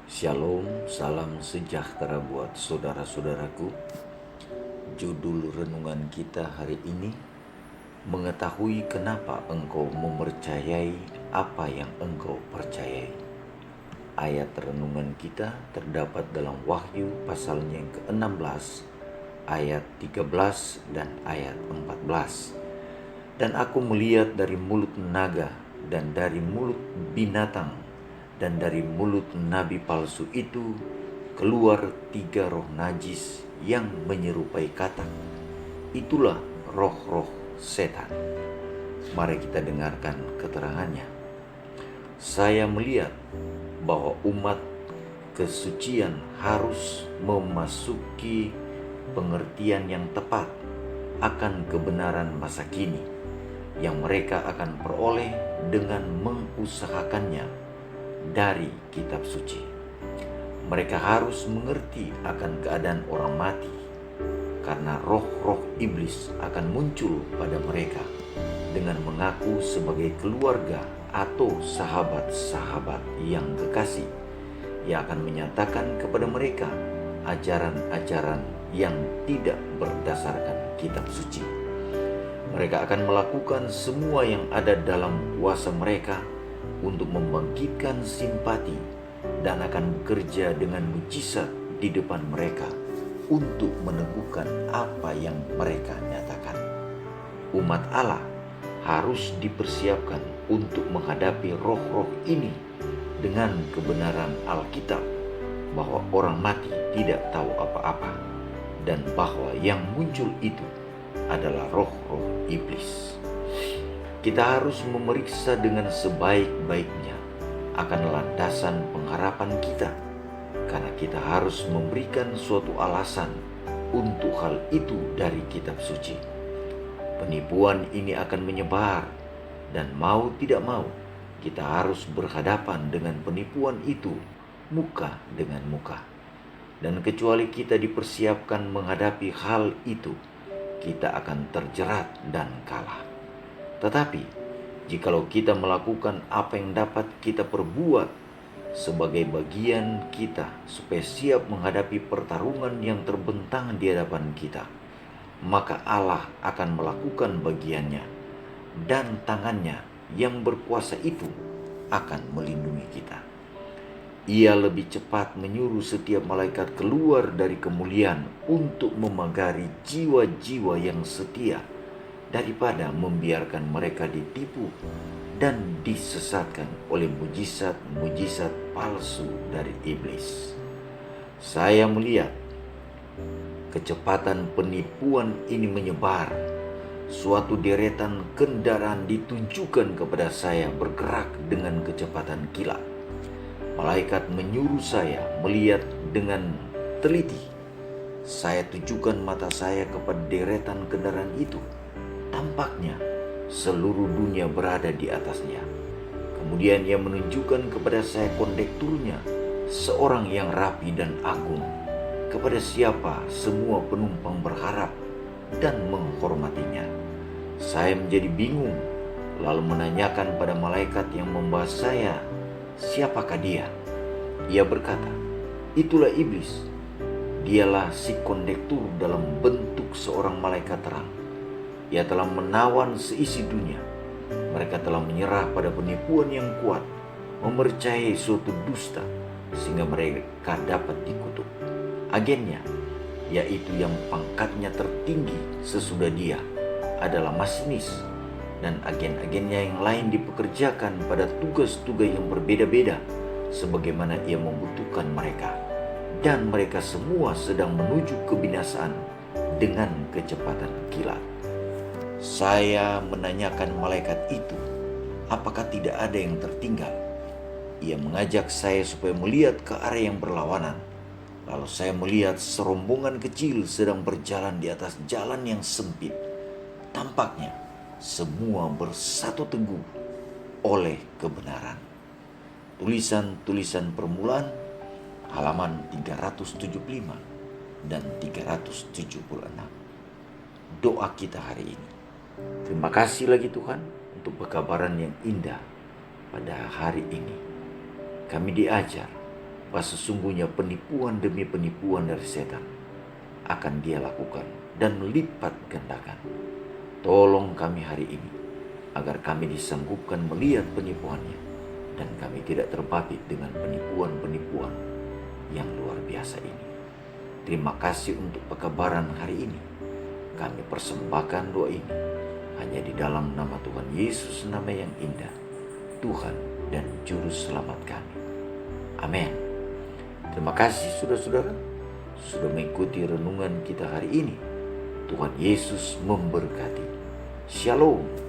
Shalom, salam sejahtera buat saudara-saudaraku. Judul renungan kita hari ini, mengetahui kenapa engkau mempercayai apa yang engkau percayai. Ayat renungan kita terdapat dalam Wahyu pasalnya yang ke-16, ayat 13 dan ayat 14. Dan aku melihat dari mulut naga dan dari mulut binatang dan dari mulut nabi palsu itu keluar 3 roh najis yang menyerupai katak. Itulah roh-roh setan. Mari kita dengarkan keterangannya. Saya melihat bahwa umat kesucian harus memasuki pengertian yang tepat akan kebenaran masa kini yang mereka akan peroleh dengan mengusahakannya dari kitab suci. Mereka harus mengerti akan keadaan orang mati, karena roh-roh iblis akan muncul pada mereka dengan mengaku sebagai keluarga atau sahabat-sahabat yang kekasih, yang akan menyatakan kepada mereka ajaran-ajaran yang tidak berdasarkan kitab suci. Mereka akan melakukan semua yang ada dalam kuasa mereka untuk membangkitkan simpati dan akan bekerja dengan mujizat di depan mereka untuk meneguhkan apa yang mereka nyatakan. Umat Allah harus dipersiapkan untuk menghadapi roh-roh ini dengan kebenaran Alkitab bahwa orang mati tidak tahu apa-apa dan bahwa yang muncul itu adalah roh-roh iblis. Kita harus memeriksa dengan sebaik-baiknya akan landasan pengharapan kita, karena kita harus memberikan suatu alasan untuk hal itu dari kitab suci. Penipuan ini akan menyebar, dan mau tidak mau kita harus berhadapan dengan penipuan itu muka dengan muka. Dan kecuali kita dipersiapkan menghadapi hal itu, kita akan terjerat dan kalah. Tetapi, jikalau kita melakukan apa yang dapat kita perbuat sebagai bagian kita supaya siap menghadapi pertarungan yang terbentang di hadapan kita, maka Allah akan melakukan bagiannya, dan tangannya yang berkuasa itu akan melindungi kita. Ia lebih cepat menyuruh setiap malaikat keluar dari kemuliaan untuk memagari jiwa-jiwa yang setia, daripada membiarkan mereka ditipu dan disesatkan oleh mujizat-mujizat palsu dari iblis. Saya melihat kecepatan penipuan ini menyebar. Suatu deretan kendaraan ditunjukkan kepada saya bergerak dengan kecepatan kilat. Malaikat menyuruh saya melihat dengan teliti. Saya tujukan mata saya kepada deretan kendaraan itu. Tampaknya seluruh dunia berada di atasnya. Kemudian ia menunjukkan kepada saya kondekturnya, seorang yang rapi dan agung, kepada siapa semua penumpang berharap dan menghormatinya. Saya menjadi bingung, lalu menanyakan pada malaikat yang membawa saya, siapakah dia? Ia berkata, itulah iblis. Dialah si kondektur dalam bentuk seorang malaikat terang. Ia telah menawan seisi dunia. Mereka telah menyerah pada penipuan yang kuat, mempercayai suatu dusta, sehingga mereka dapat dikutuk. Agennya, yaitu yang pangkatnya tertinggi sesudah dia, adalah masinis, dan agen-agennya yang lain dipekerjakan pada tugas-tugas yang berbeda-beda, sebagaimana ia membutuhkan mereka. Dan mereka semua sedang menuju kebinasaan dengan kecepatan kilat. Saya menanyakan malaikat itu, apakah tidak ada yang tertinggal? Ia mengajak saya supaya melihat ke arah yang berlawanan. Lalu saya melihat serombongan kecil sedang berjalan di atas jalan yang sempit. Tampaknya semua bersatu teguh oleh kebenaran. Tulisan-tulisan permulaan halaman 375 dan 376. Doa kita hari ini. Terima kasih lagi Tuhan untuk pekabaran yang indah pada hari ini. Kami diajar bahwa sesungguhnya penipuan demi penipuan dari setan akan dia lakukan dan melipat gandakan. Tolong kami hari ini agar kami disanggupkan melihat penipuannya dan kami tidak terbabit dengan penipuan-penipuan yang luar biasa ini. Terima kasih untuk pekabaran hari ini. Kami persembahkan doa ini hanya di dalam nama Tuhan Yesus, nama yang indah, Tuhan dan Juru Selamat kami. Amin. Terima kasih saudara-saudara sudah mengikuti renungan kita hari ini. Tuhan Yesus memberkati. Shalom.